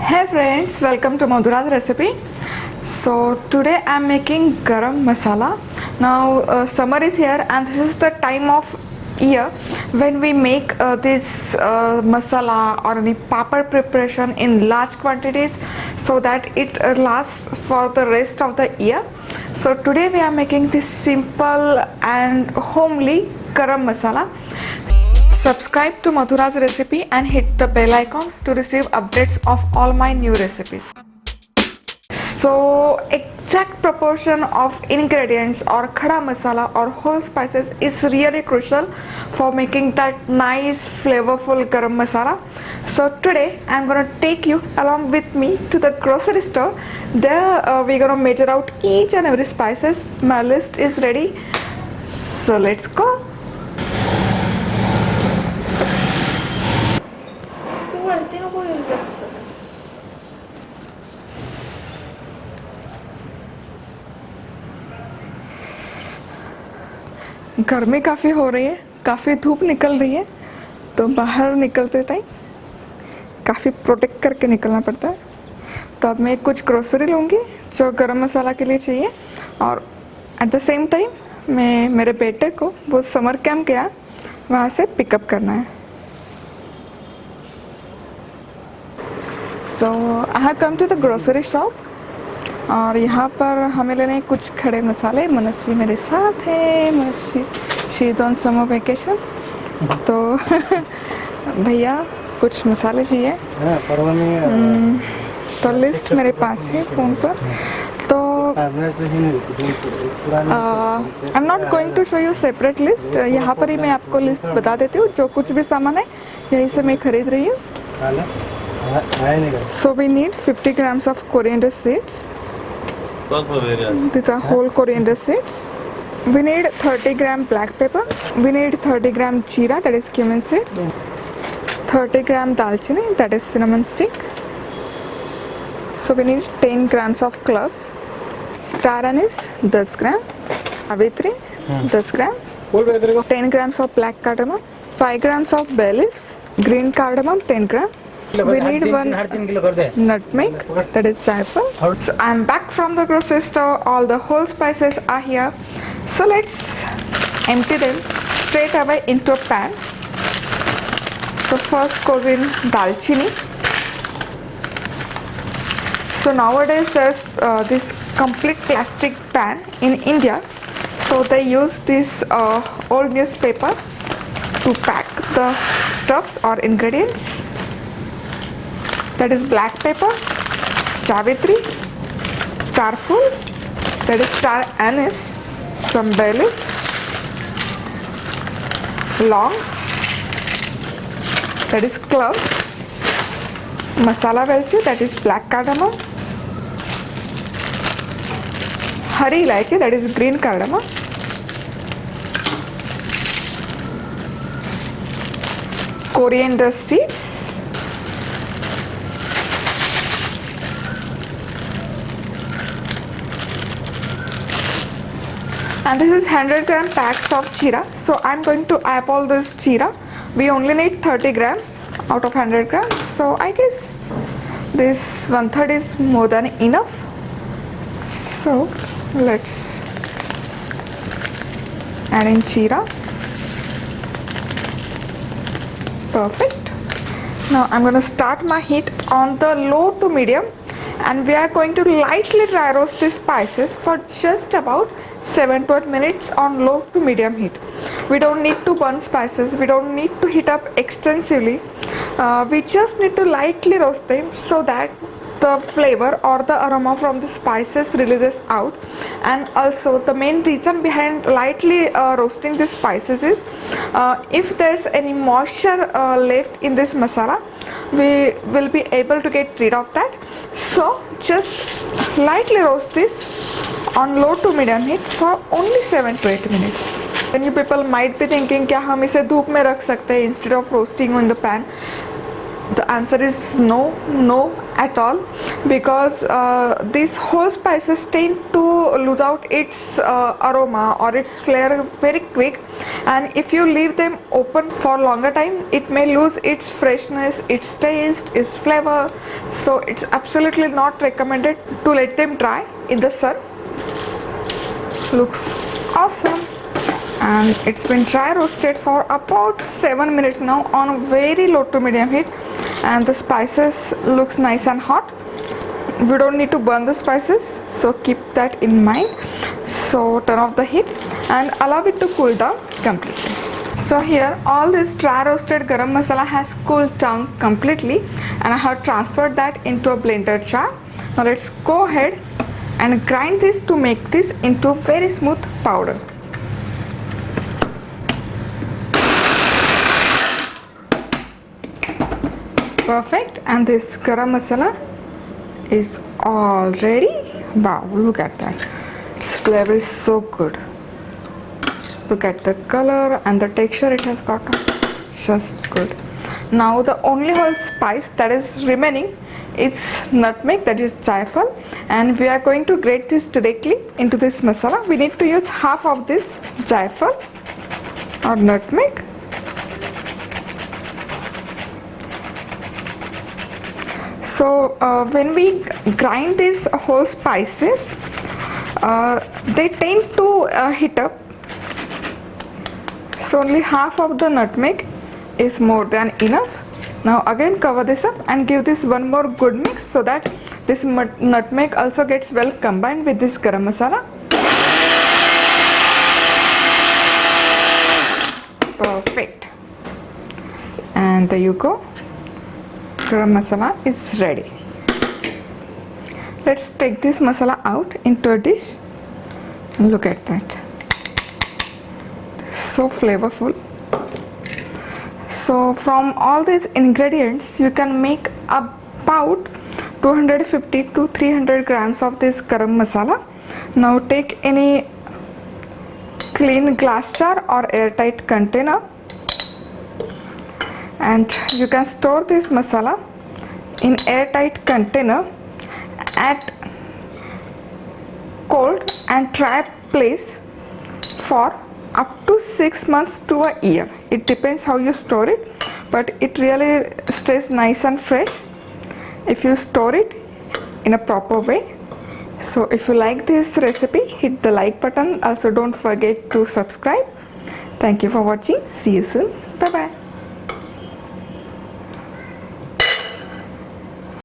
Hey friends, welcome to Madhura's recipe. So today I'm making Garam Masala. Now summer is here and this is the time of year when we make this masala or any papad preparation in large quantities so that it lasts for the rest of the year. So today we are making this simple and homely Garam Masala. Subscribe to Madhura's recipe and hit the bell icon to receive updates of all my new recipes. So exact proportion of ingredients or khada masala or whole spices is really crucial for making that nice flavorful garam masala. So today I'm gonna take you along with me to the grocery store. There we're gonna measure out each and every spices. My list is ready. So let's go. गर्मी काफ़ी हो रही है, काफ़ी धूप निकल रही है, तो बाहर निकलते टाइम काफ़ी प्रोटेक्ट करके निकलना पड़ता है. तो अब मैं कुछ ग्रोसरी लूँगी जो गरम मसाला के लिए चाहिए और एट द सेम टाइम मैं मेरे बेटे को वो समर कैंप गया वहाँ से पिकअप करना है. So I have come to the grocery shop और यहाँ पर हमें लेने कुछ खड़े मसाले. मनस्वी मेरे साथ है, she is on summer vacation. तो भैया कुछ मसाले चाहिए. तो लिस्ट मेरे पास है फ़ोन पर. तो I am not going to show you separate list. यहाँ पर ही मैं आपको लिस्ट बता देती हूँ. जो कुछ भी सामान है यहीं से मैं खरीद रही हूँ. So we need 50 grams of coriander seeds. These are whole coriander seeds. We need 30 gram black pepper. We need 30 gram jeera, that is cumin seeds. 30 gram dalchini, that is cinnamon stick. So we need 10 grams of cloves. Star anise 10 gram. Javitri 10 gram. 10 grams of black cardamom. 5 grams of bay leaves. Green cardamom 10 gram. We need one nutmeg, that is jaifal. So I'm back from the grocery store. All the whole spices are here. So let's empty them straight away into a pan. So first goes in dalchini. So nowadays there's this complete plastic pan in India. So they use this old newspaper to pack the stuffs or ingredients. That is black pepper, Javitri, starful, that is star anise, some bay leaf, long, that is clove, masala velchi, that is black cardamom, hari ilaichi, that is green cardamom, coriander seeds, and this is 100 gram packs of jeera. So I'm going to eyeball this jeera. We only need 30 grams out of 100 grams. So I guess this 1/3 is more than enough. So let's add in jeera. Perfect. Now I'm going to start my heat on the low to medium and we are going to lightly dry roast these spices for just about 7 to 8 minutes on low to medium heat. We don't need to burn spices, we don't need to heat up extensively. We just need to lightly roast them so that the flavor or the aroma from the spices releases out. And also the main reason behind lightly roasting the spices is if there's any moisture left in this masala, we will be able to get rid of that. So just lightly roast this on low to medium heat for only 7 to 8 minutes. Then you people might be thinking क्या हम इसे धूप में रख सकते हैं instead of roasting on the pan. The answer is no, no at all, because these whole spices tend to lose out its aroma or its flavor very quick, and if you leave them open for longer time, it may lose its freshness, its taste, its flavor. So it's absolutely not recommended to let them dry in the sun. Looks awesome, and it's been dry roasted for about 7 minutes now on very low to medium heat, and the spices looks nice and hot. We don't need to burn the spices, so keep that in mind. So turn off the heat and allow it to cool down completely. So here all this dry roasted garam masala has cooled down completely, and I have transferred that into a blender jar. Now let's go ahead and grind this to make this into very smooth powder. Perfect, and this garam masala is all ready. Wow, look at that. Its flavor is so good. Look at the color and the texture it has got. Just good. Now the only whole spice that is remaining is nutmeg, that is jaifal, and we are going to grate this directly into this masala. We need to use half of this jaifal or nutmeg. So when we grind these whole spices, they tend to heat up. So only half of the nutmeg is more than enough. Now again cover this up and give this one more good mix so that this nutmeg also gets well combined with this garam masala. Perfect. And there you go. Garam masala is ready. Let's take this masala out into a dish. Look at that. So flavorful. So from all these ingredients you can make about 250 to 300 grams of this garam masala. Now take any clean glass jar or airtight container, and you can store this masala in airtight container at cold and dry place for up to 6 months to a year. It depends how you store it, but it really stays nice and fresh if you store it in a proper way. So if you like this recipe, hit the like button. Also don't forget to subscribe. Thank you for watching. See you soon. Bye bye.